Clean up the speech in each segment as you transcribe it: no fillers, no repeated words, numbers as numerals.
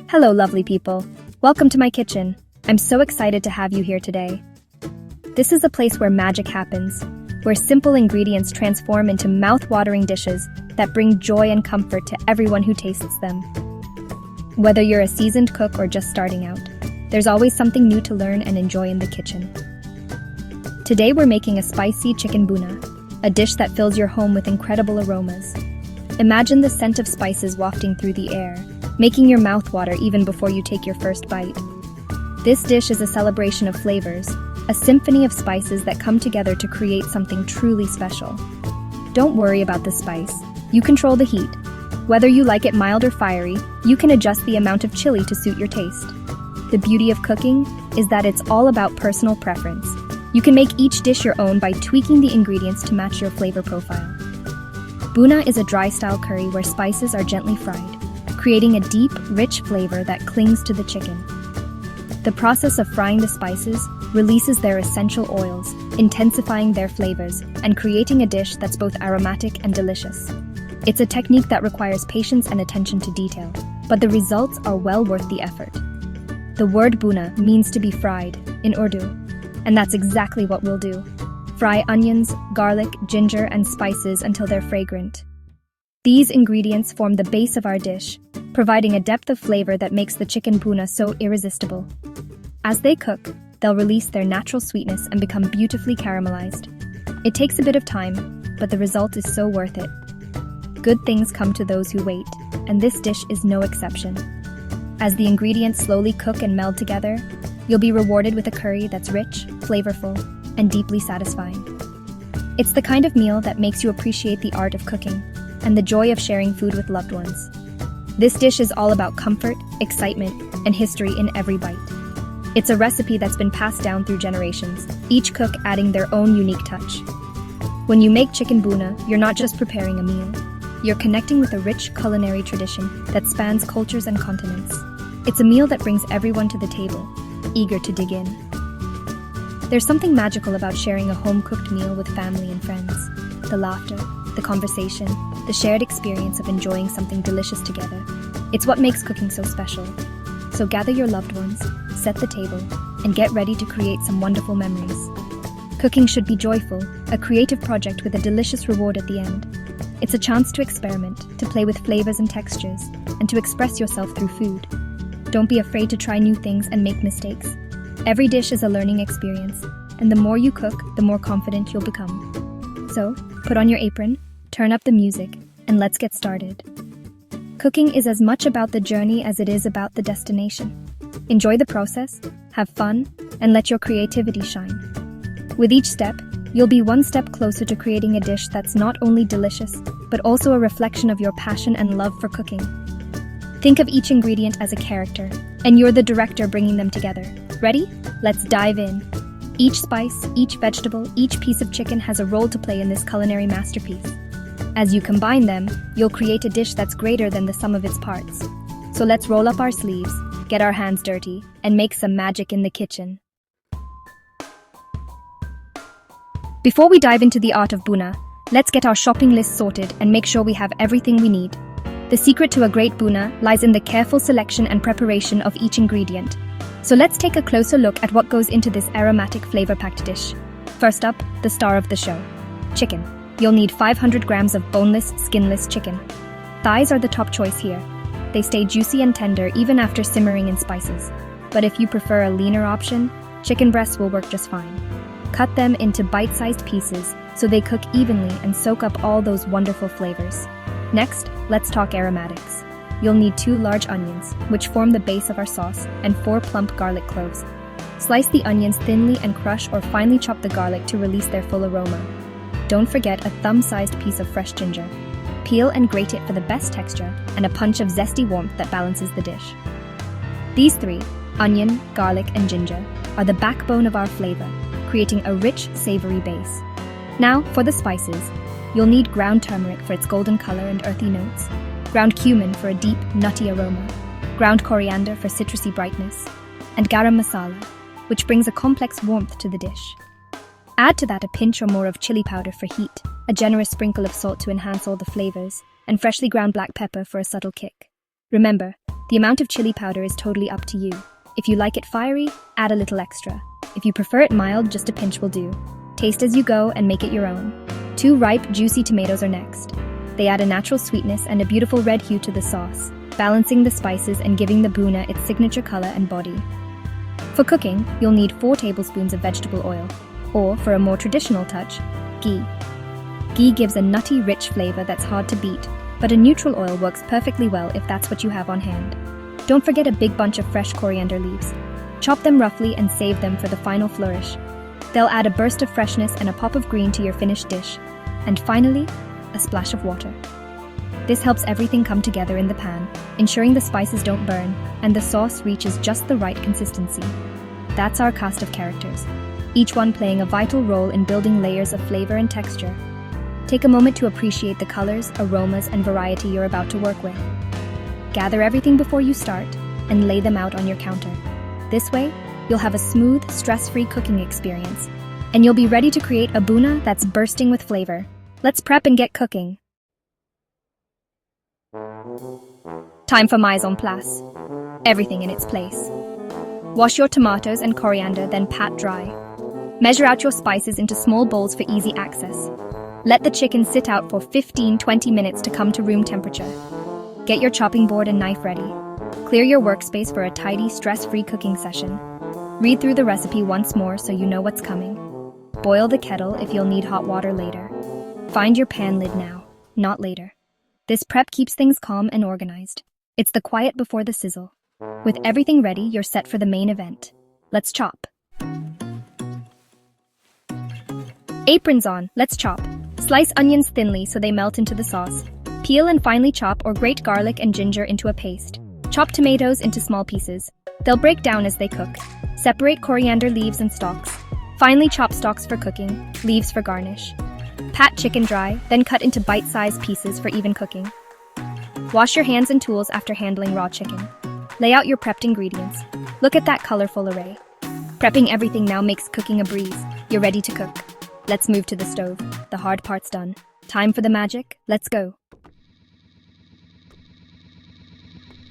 Hello, lovely people. Welcome to my kitchen. I'm so excited to have you here today. This is a place where magic happens, where simple ingredients transform into mouth-watering dishes that bring joy and comfort to everyone who tastes them. Whether you're a seasoned cook or just starting out, there's always something new to learn and enjoy in the kitchen. Today we're making a spicy chicken bhuna, a dish that fills your home with incredible aromas. Imagine the scent of spices wafting through the air, making your mouth water even before you take your first bite. This dish is a celebration of flavors, a symphony of spices that come together to create something truly special. Don't worry about the spice. You control the heat. Whether you like it mild or fiery, you can adjust the amount of chili to suit your taste. The beauty of cooking is that it's all about personal preference. You can make each dish your own by tweaking the ingredients to match your flavor profile. Bhuna is a dry-style curry where spices are gently fried, creating a deep, rich flavor that clings to the chicken. The process of frying the spices releases their essential oils, intensifying their flavors and creating a dish that's both aromatic and delicious. It's a technique that requires patience and attention to detail, but the results are well worth the effort. The word bhuna means to be fried in Urdu, and that's exactly what we'll do. Fry onions, garlic, ginger, and spices until they're fragrant. These ingredients form the base of our dish, providing a depth of flavor that makes the chicken bhuna so irresistible. As they cook, they'll release their natural sweetness and become beautifully caramelized. It takes a bit of time, but the result is so worth it. Good things come to those who wait, and this dish is no exception. As the ingredients slowly cook and meld together, you'll be rewarded with a curry that's rich, flavorful, and deeply satisfying. It's the kind of meal that makes you appreciate the art of cooking and the joy of sharing food with loved ones. This dish is all about comfort, excitement, and history in every bite. It's a recipe that's been passed down through generations, each cook adding their own unique touch. When you make chicken bhuna, you're not just preparing a meal. You're connecting with a rich culinary tradition that spans cultures and continents. It's a meal that brings everyone to the table, eager to dig in. There's something magical about sharing a home-cooked meal with family and friends. The laughter, the conversation, the shared experience of enjoying something delicious together. It's what makes cooking so special. So gather your loved ones, set the table, and get ready to create some wonderful memories. Cooking should be joyful, a creative project with a delicious reward at the end. It's a chance to experiment, to play with flavors and textures, and to express yourself through food. Don't be afraid to try new things and make mistakes. Every dish is a learning experience, and the more you cook, the more confident you'll become. So, put on your apron, turn up the music, and let's get started. Cooking is as much about the journey as it is about the destination. Enjoy the process, have fun, and let your creativity shine. With each step, you'll be one step closer to creating a dish that's not only delicious, but also a reflection of your passion and love for cooking. Think of each ingredient as a character, and you're the director bringing them together. Ready? Let's dive in. Each spice, each vegetable, each piece of chicken has a role to play in this culinary masterpiece. As you combine them, you'll create a dish that's greater than the sum of its parts. So let's roll up our sleeves, get our hands dirty, and make some magic in the kitchen. Before we dive into the art of bhuna, let's get our shopping list sorted and make sure we have everything we need. The secret to a great bhuna lies in the careful selection and preparation of each ingredient. So let's take a closer look at what goes into this aromatic, flavor-packed dish. First up, the star of the show, chicken. You'll need 500 grams of boneless, skinless chicken. Thighs are the top choice here. They stay juicy and tender even after simmering in spices. But if you prefer a leaner option, chicken breasts will work just fine. Cut them into bite-sized pieces so they cook evenly and soak up all those wonderful flavors. Next, let's talk aromatics. You'll need 2 large onions, which form the base of our sauce, and 4 plump garlic cloves. Slice the onions thinly and crush or finely chop the garlic to release their full aroma. Don't forget a thumb-sized piece of fresh ginger. Peel and grate it for the best texture and a punch of zesty warmth that balances the dish. These 3, onion, garlic, and ginger, are the backbone of our flavor, creating a rich, savory base. Now, for the spices. You'll need ground turmeric for its golden color and earthy notes, ground cumin for a deep, nutty aroma, ground coriander for citrusy brightness, and garam masala, which brings a complex warmth to the dish. Add to that a pinch or more of chili powder for heat, a generous sprinkle of salt to enhance all the flavors, and freshly ground black pepper for a subtle kick. Remember, the amount of chili powder is totally up to you. If you like it fiery, add a little extra. If you prefer it mild, just a pinch will do. Taste as you go and make it your own. 2 ripe, juicy tomatoes are next. They add a natural sweetness and a beautiful red hue to the sauce, balancing the spices and giving the Bhuna its signature color and body. For cooking, you'll need 4 tablespoons of vegetable oil, or for a more traditional touch, ghee. Ghee gives a nutty, rich flavor that's hard to beat, but a neutral oil works perfectly well if that's what you have on hand. Don't forget a big bunch of fresh coriander leaves. Chop them roughly and save them for the final flourish. They'll add a burst of freshness and a pop of green to your finished dish. And finally, a splash of water. This helps everything come together in the pan, ensuring the spices don't burn and the sauce reaches just the right consistency. That's our cast of characters, each one playing a vital role in building layers of flavor and texture. Take a moment to appreciate the colors, aromas, and variety you're about to work with. Gather everything before you start and lay them out on your counter. This way, you'll have a smooth, stress-free cooking experience, and you'll be ready to create a Bhuna that's bursting with flavor. Let's prep and get cooking. Time for mise en place. Everything in its place. Wash your tomatoes and coriander, then pat dry. Measure out your spices into small bowls for easy access. Let the chicken sit out for 15-20 minutes to come to room temperature. Get your chopping board and knife ready. Clear your workspace for a tidy, stress-free cooking session. Read through the recipe once more so you know what's coming. Boil the kettle if you'll need hot water later. Find your pan lid now, not later. This prep keeps things calm and organized. It's the quiet before the sizzle. With everything ready, you're set for the main event. Let's chop. Aprons on, let's chop. Slice onions thinly so they melt into the sauce. Peel and finely chop or grate garlic and ginger into a paste. Chop tomatoes into small pieces. They'll break down as they cook. Separate coriander leaves and stalks. Finely chop stalks for cooking, leaves for garnish. Pat chicken dry, then cut into bite-sized pieces for even cooking. Wash your hands and tools after handling raw chicken. Lay out your prepped ingredients. Look at that colorful array. Prepping everything now makes cooking a breeze. You're ready to cook. Let's move to the stove. The hard part's done. Time for the magic. Let's go.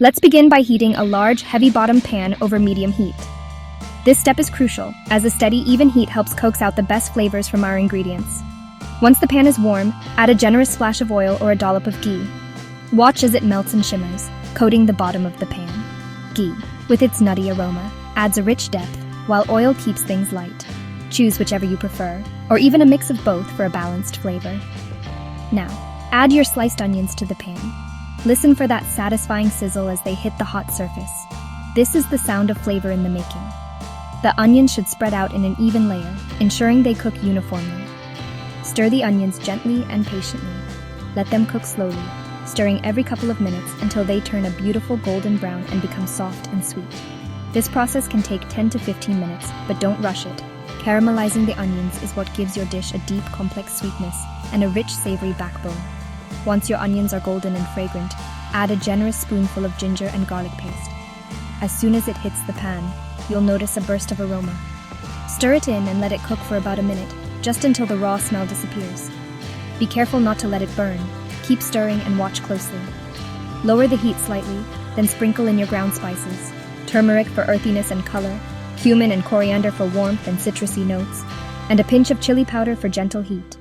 Let's begin by heating a large, heavy-bottomed pan over medium heat. This step is crucial, as a steady, even heat helps coax out the best flavors from our ingredients. Once the pan is warm, add a generous splash of oil or a dollop of ghee. Watch as it melts and shimmers, coating the bottom of the pan. Ghee, with its nutty aroma, adds a rich depth, while oil keeps things light. Choose whichever you prefer, or even a mix of both for a balanced flavor. Now, add your sliced onions to the pan. Listen for that satisfying sizzle as they hit the hot surface. This is the sound of flavor in the making. The onions should spread out in an even layer, ensuring they cook uniformly. Stir the onions gently and patiently. Let them cook slowly, stirring every couple of minutes until they turn a beautiful golden brown and become soft and sweet. This process can take 10 to 15 minutes, but don't rush it. Caramelizing the onions is what gives your dish a deep, complex sweetness and a rich, savory backbone. Once your onions are golden and fragrant, add a generous spoonful of ginger and garlic paste. As soon as it hits the pan, you'll notice a burst of aroma. Stir it in and let it cook for about a minute, just until the raw smell disappears. Be careful not to let it burn. Keep stirring and watch closely. Lower the heat slightly, then sprinkle in your ground spices. Turmeric for earthiness and color, cumin and coriander for warmth and citrusy notes, and a pinch of chili powder for gentle heat.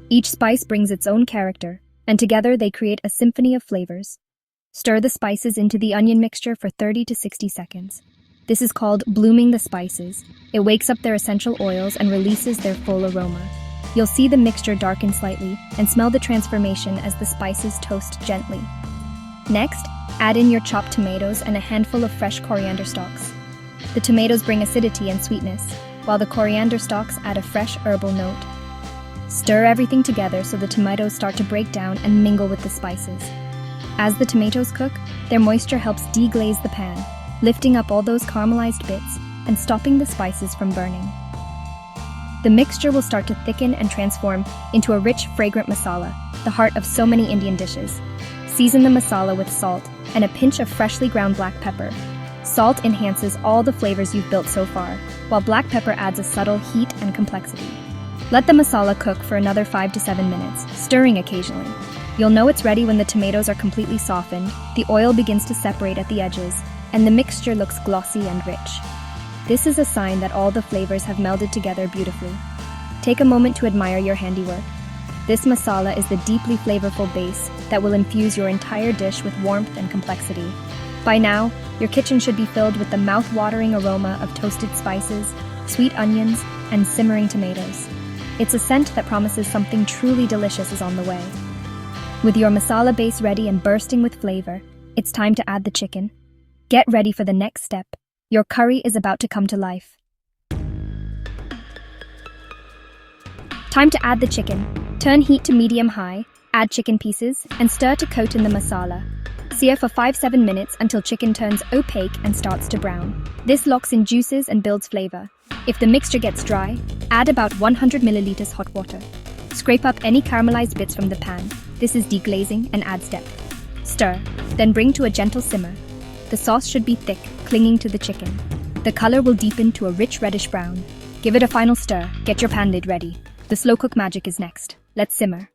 Each spice brings its own character, and together they create a symphony of flavors. Stir the spices into the onion mixture for 30 to 60 seconds. This is called blooming the spices. It wakes up their essential oils and releases their full aroma. You'll see the mixture darken slightly and smell the transformation as the spices toast gently. Next, add in your chopped tomatoes and a handful of fresh coriander stalks. The tomatoes bring acidity and sweetness, while the coriander stalks add a fresh herbal note. Stir everything together so the tomatoes start to break down and mingle with the spices. As the tomatoes cook, their moisture helps deglaze the pan, lifting up all those caramelized bits and stopping the spices from burning. The mixture will start to thicken and transform into a rich, fragrant masala, the heart of so many Indian dishes. Season the masala with salt and a pinch of freshly ground black pepper. Salt enhances all the flavors you've built so far, while black pepper adds a subtle heat and complexity. Let the masala cook for another 5 to 7 minutes, stirring occasionally. You'll know it's ready when the tomatoes are completely softened, the oil begins to separate at the edges, and the mixture looks glossy and rich. This is a sign that all the flavors have melded together beautifully. Take a moment to admire your handiwork. This masala is the deeply flavorful base that will infuse your entire dish with warmth and complexity. By now, your kitchen should be filled with the mouth-watering aroma of toasted spices, sweet onions, and simmering tomatoes. It's a scent that promises something truly delicious is on the way. With your masala base ready and bursting with flavor, it's time to add the chicken. Get ready for the next step. Your curry is about to come to life. Time to add the chicken. Turn heat to medium-high, add chicken pieces, and stir to coat in the masala. Sear for 5-7 minutes until chicken turns opaque and starts to brown. This locks in juices and builds flavor. If the mixture gets dry, add about 100 milliliters hot water. Scrape up any caramelized bits from the pan. This is deglazing and adds depth. Stir, then bring to a gentle simmer. The sauce should be thick, clinging to the chicken. The color will deepen to a rich reddish brown. Give it a final stir. Get your pan lid ready. The slow cook magic is next. Let's simmer.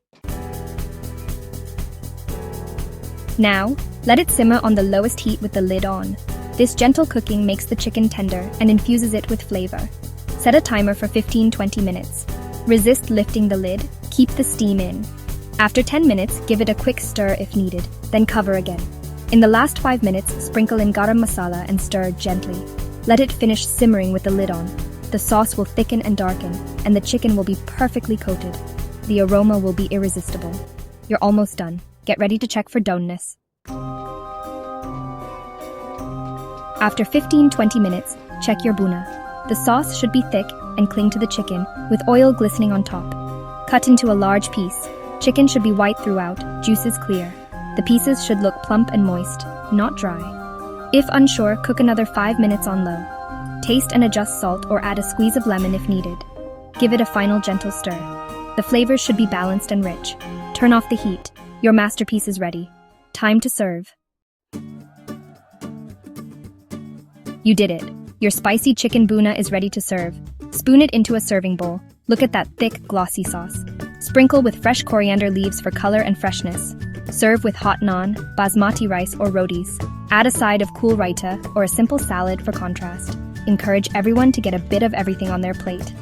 Now, let it simmer on the lowest heat with the lid on. This gentle cooking makes the chicken tender and infuses it with flavor. Set a timer for 15-20 minutes. Resist lifting the lid. Keep the steam in. After 10 minutes, give it a quick stir if needed, then cover again. In the last 5 minutes, sprinkle in garam masala and stir gently. Let it finish simmering with the lid on. The sauce will thicken and darken, and the chicken will be perfectly coated. The aroma will be irresistible. You're almost done. Get ready to check for doneness. After 15-20 minutes, check your bhuna. The sauce should be thick and cling to the chicken, with oil glistening on top. Cut into a large piece. Chicken should be white throughout, juices clear. The pieces should look plump and moist, not dry. If unsure, cook another 5 minutes on low. Taste and adjust salt or add a squeeze of lemon if needed. Give it a final gentle stir. The flavors should be balanced and rich. Turn off the heat. Your masterpiece is ready. Time to serve. You did it. Your spicy chicken bhuna is ready to serve. Spoon it into a serving bowl. Look at that thick, glossy sauce. Sprinkle with fresh coriander leaves for color and freshness. Serve with hot naan, basmati rice, or rotis. Add a side of cool raita or a simple salad for contrast. Encourage everyone to get a bit of everything on their plate.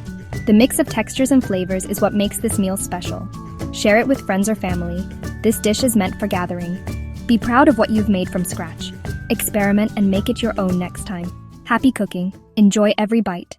The mix of textures and flavors is what makes this meal special. Share it with friends or family. This dish is meant for gathering. Be proud of what you've made from scratch. Experiment and make it your own next time. Happy cooking. Enjoy every bite.